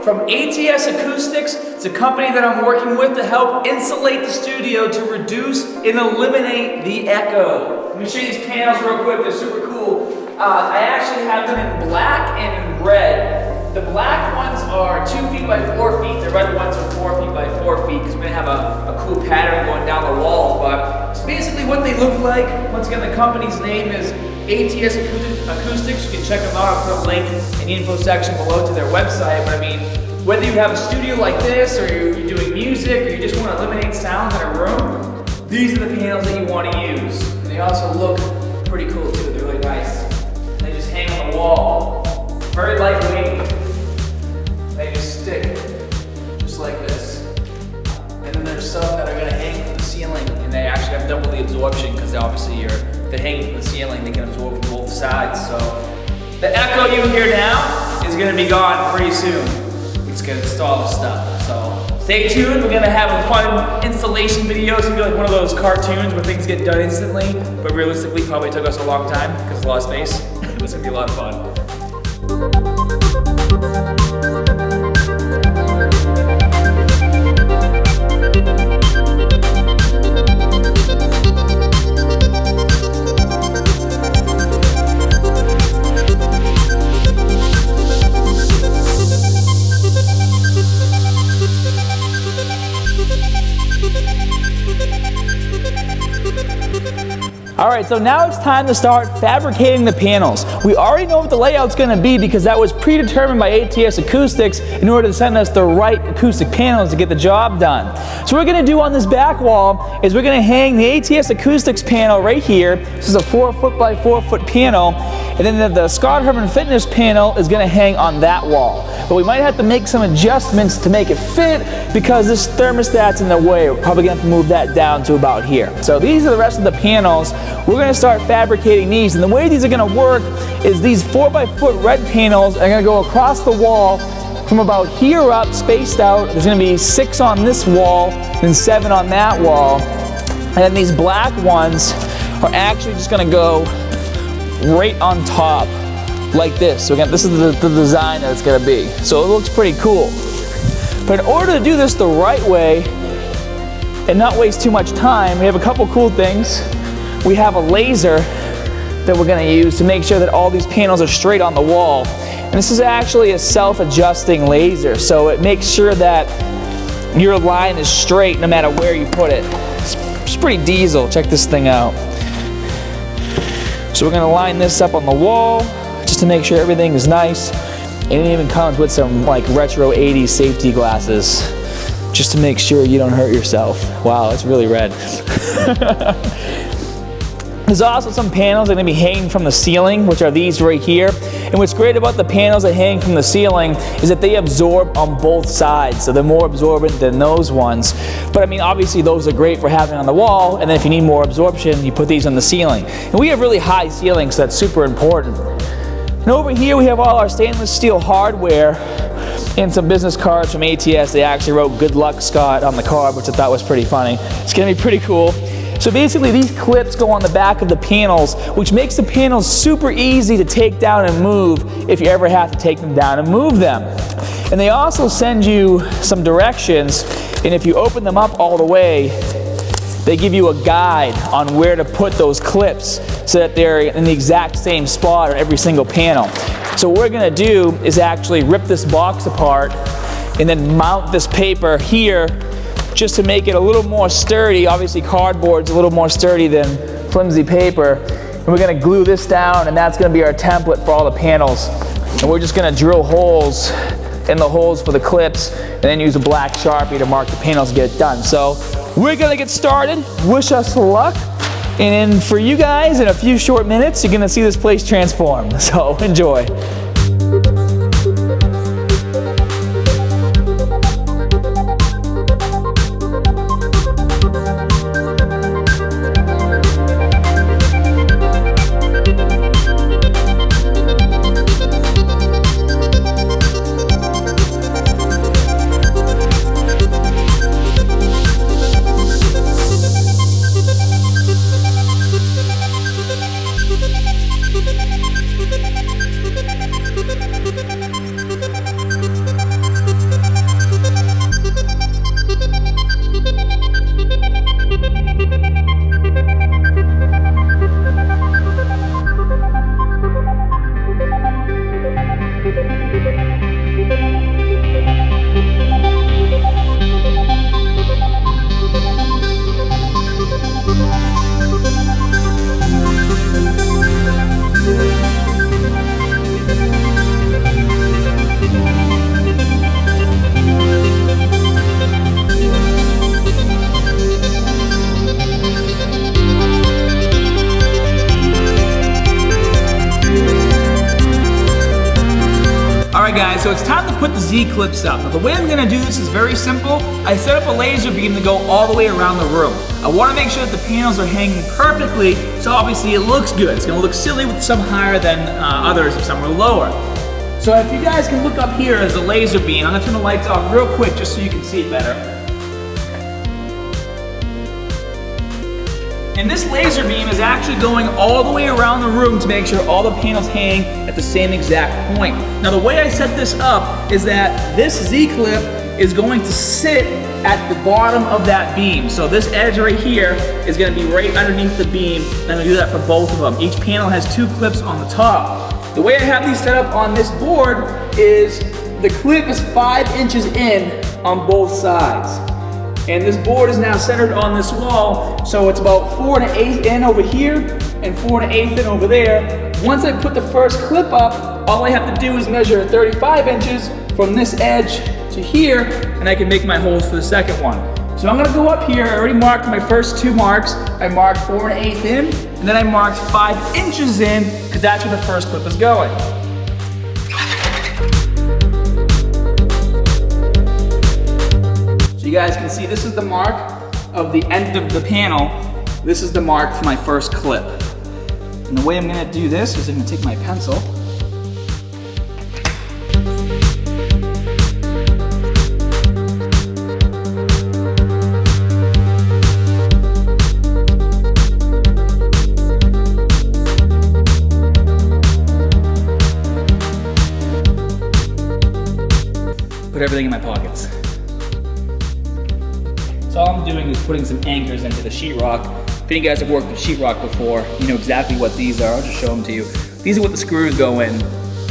from ATS Acoustics. It's a company that I'm working with to help insulate the studio to reduce and eliminate the echo. Let me show you these panels real quick. They're super cool. I actually have them in black and in red. The black ones are 2 feet by 4 feet. The red ones are 4 feet by 4 feet because we're gonna have a cool pattern going down the walls. But it's basically what they look like. Once again, the company's name is ATS Acoustics. You can check them out. I'll put a link in the info section below to their website. But I mean, whether you have a studio like this, or you're doing music, or you just want to eliminate sounds in a room, these are the panels that you want to use. And they also look pretty cool too. They're really nice. They just hang on the wall. Very lightweight. They just stick just like this. And then there's some that are going to hang from the ceiling, and they actually have double the absorption because obviously they're hanging from the ceiling. They can absorb from both sides. So the echo you hear now is going to be gone pretty soon. We're just going to install the stuff. So stay tuned. We're going to have a fun installation video. It's going to be like one of those cartoons where things get done instantly, but realistically probably took us a long time because a lot of space. It's going to be a lot of fun. All right, so now it's time to start fabricating the panels. We already know what the layout's gonna be because that was predetermined by ATS Acoustics in order to send us the right acoustic panels to get the job done. So what we're gonna do on this back wall is we're gonna hang the ATS Acoustics panel right here. This is a 4 foot by 4 foot panel. And then the Scott Herman Fitness panel is gonna hang on that wall. But we might have to make some adjustments to make it fit because this thermostat's in the way. We're probably gonna have to move that down to about here. So these are the rest of the panels. We're gonna start fabricating these. And the way these are gonna work is these 4 by foot red panels are gonna go across the wall from about here up, spaced out. There's gonna be 6 on this wall and 7 on that wall. And then these black ones are actually just gonna go right on top like this. So again, this is the design that it's gonna be. So it looks pretty cool. But in order to do this the right way and not waste too much time, we have a couple cool things. We have a laser that we're gonna use to make sure that all these panels are straight on the wall. And this is actually a self-adjusting laser. So it makes sure that your line is straight no matter where you put it. It's pretty diesel. Check this thing out. So we're gonna line this up on the wall just to make sure everything is nice. And it even comes with some like retro 80s safety glasses just to make sure you don't hurt yourself. Wow, it's really red. There's also some panels that are gonna be hanging from the ceiling, which are these right here. And what's great about the panels that hang from the ceiling is that they absorb on both sides. So they're more absorbent than those ones. But I mean, obviously those are great for having on the wall. And then if you need more absorption, you put these on the ceiling. And we have really high ceilings, so that's super important. And over here we have all our stainless steel hardware and some business cards from ATS. They actually wrote "Good luck, Scott" on the card, which I thought was pretty funny. It's gonna be pretty cool. So basically these clips go on the back of the panels, which makes the panels super easy to take down and move if you ever have to take them down and move them. And they also send you some directions, and if you open them up all the way, they give you a guide on where to put those clips so that they're in the exact same spot on every single panel. So what we're gonna do is actually rip this box apart and then mount this paper here just to make it a little more sturdy. Obviously cardboard's a little more sturdy than flimsy paper. And we're gonna glue this down, and that's gonna be our template for all the panels. And we're just gonna drill holes in the holes for the clips and then use a black Sharpie to mark the panels and get it done. So we're gonna get started. Wish us luck. And for you guys, in a few short minutes, you're gonna see this place transform. So enjoy. so it's time to put the Z clips up. Now the way I'm gonna do this is very simple. I set up a laser beam to go all the way around the room. I wanna make sure that the panels are hanging perfectly, so obviously it looks good. It's gonna look silly with some higher than others if some are lower. So if you guys can look up here as a laser beam, I'm gonna turn the lights off real quick just so you can see it better. And this laser beam is actually going all the way around the room to make sure all the panels hang at the same exact point. Now the way I set this up is that this Z-clip is going to sit at the bottom of that beam. So this edge right here is going to be right underneath the beam. I'm going to do that for both of them. Each panel has 2 clips on the top. The way I have these set up on this board is the clip is 5 inches in on both sides. And this board is now centered on this wall, so it's about 4 1/8 in over here and 4 1/8 in over there. Once I put the first clip up, all I have to do is measure 35 inches from this edge to here, and I can make my holes for the second one. So I'm gonna go up here. I already marked my first 2 marks. I marked 4 1/8 in, and then I marked 5 inches in, because that's where the first clip is going. You guys can see this is the mark of the end of the panel. This is the mark for my first clip. And the way I'm gonna do this is I'm gonna take my pencil. Put everything in my pockets. So all I'm doing is putting some anchors into the sheetrock. If you guys have worked with sheetrock before, you know exactly what these are. I'll just show them to you. These are what the screws go in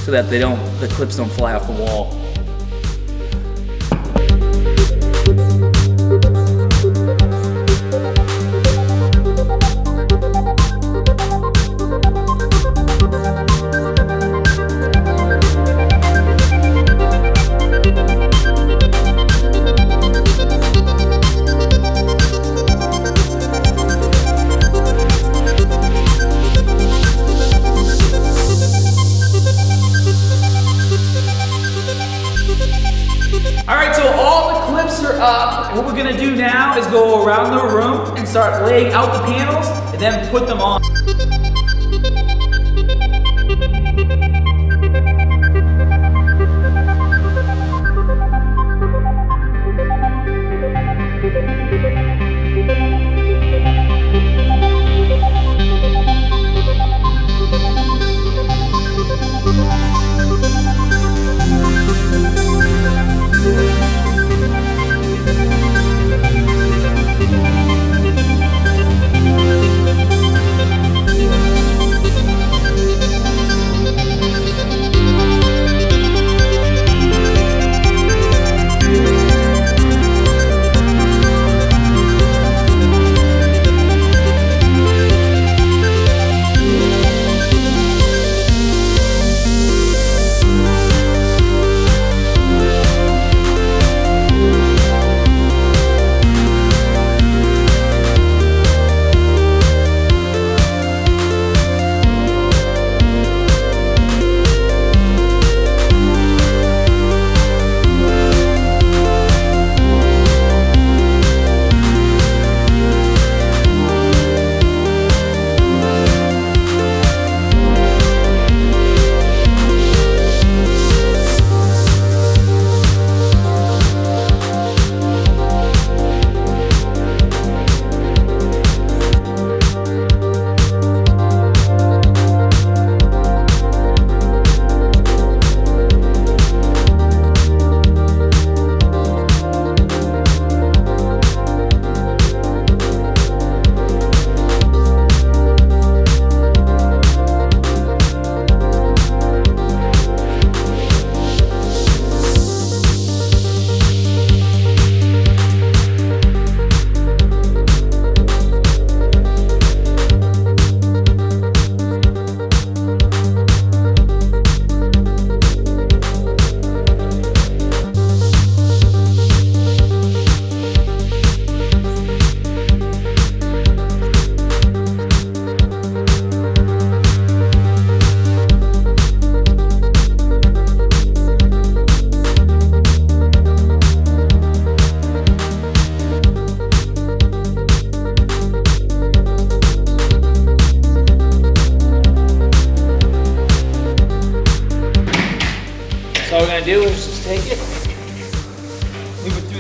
so that the clips don't fly off the wall. And what we're gonna do now is go around the room and start laying out the panels and then put them on.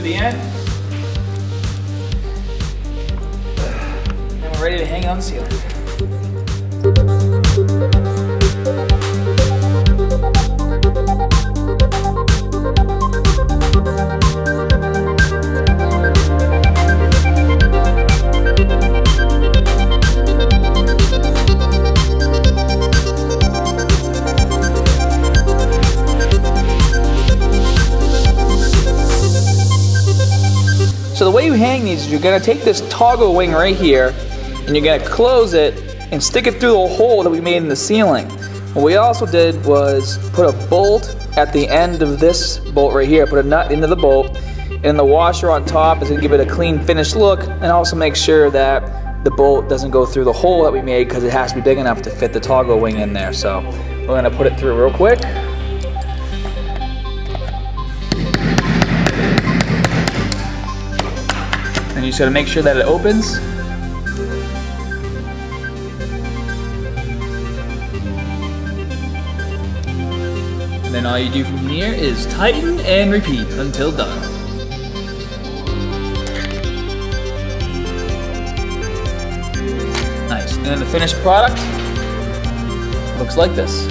through the end. And we're ready to hang on the ceiling. So the way you hang these is you're going to take this toggle wing right here and you're going to close it and stick it through the hole that we made in the ceiling. What we also did was put a bolt at the end of this bolt right here, put a nut into the bolt, and the washer on top is going to give it a clean finished look and also make sure that the bolt doesn't go through the hole that we made because it has to be big enough to fit the toggle wing in there. So we're going to put it through real quick. And you just gotta make sure that it opens. And then all you do from here is tighten and repeat until done. Nice. And then the finished product looks like this.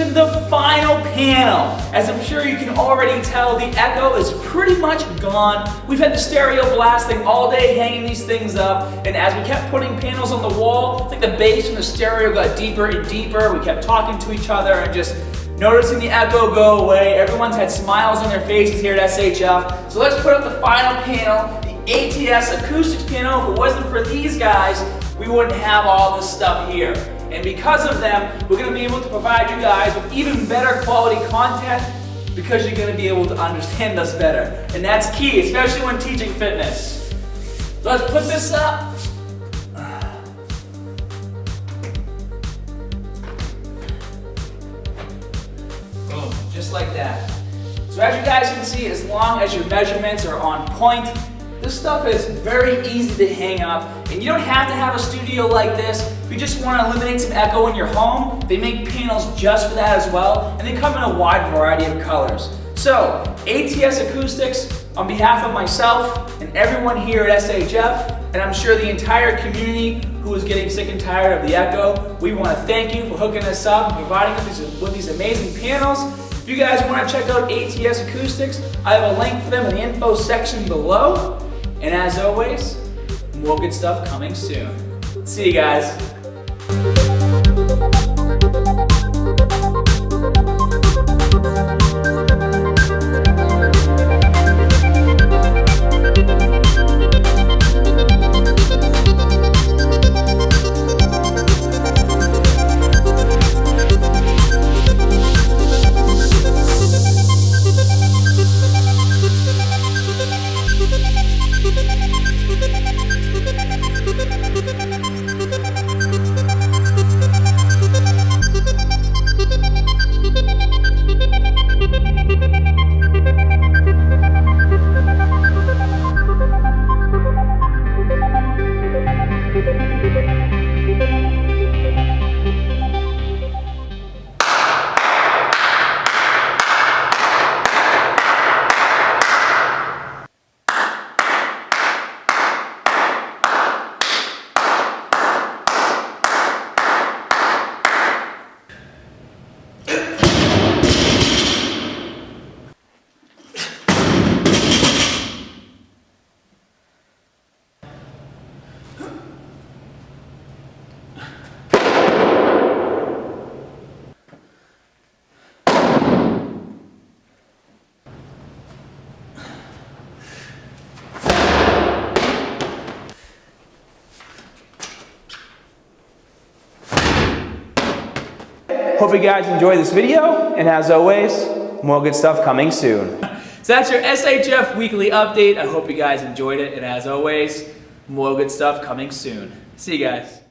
The final panel. As I'm sure you can already tell, the echo is pretty much gone. We've had the stereo blasting all day, hanging these things up, and as we kept putting panels on the wall, it's like the bass from the stereo got deeper and deeper. We kept talking to each other and just noticing the echo go away. Everyone's had smiles on their faces here at SHF. So let's put up the final panel, the ATS Acoustics panel. If it wasn't for these guys, we wouldn't have all this stuff here. And because of them, we're going to be able to provide you guys with even better quality content because you're going to be able to understand us better. And that's key, especially when teaching fitness. So let's put this up. Boom, just like that. So as you guys can see, as long as your measurements are on point, this stuff is very easy to hang up, and you don't have to have a studio like this. If you just want to eliminate some echo in your home, they make panels just for that as well, and they come in a wide variety of colors. So, ATS Acoustics, on behalf of myself and everyone here at SHF, and I'm sure the entire community who is getting sick and tired of the echo, we want to thank you for hooking us up and providing us with these amazing panels. If you guys want to check out ATS Acoustics, I have a link for them in the info section below. And as always, more good stuff coming soon. See you guys. Hope you guys enjoyed this video, and as always, more good stuff coming soon. So that's your SHF weekly update. I hope you guys enjoyed it, and as always, more good stuff coming soon. See you guys.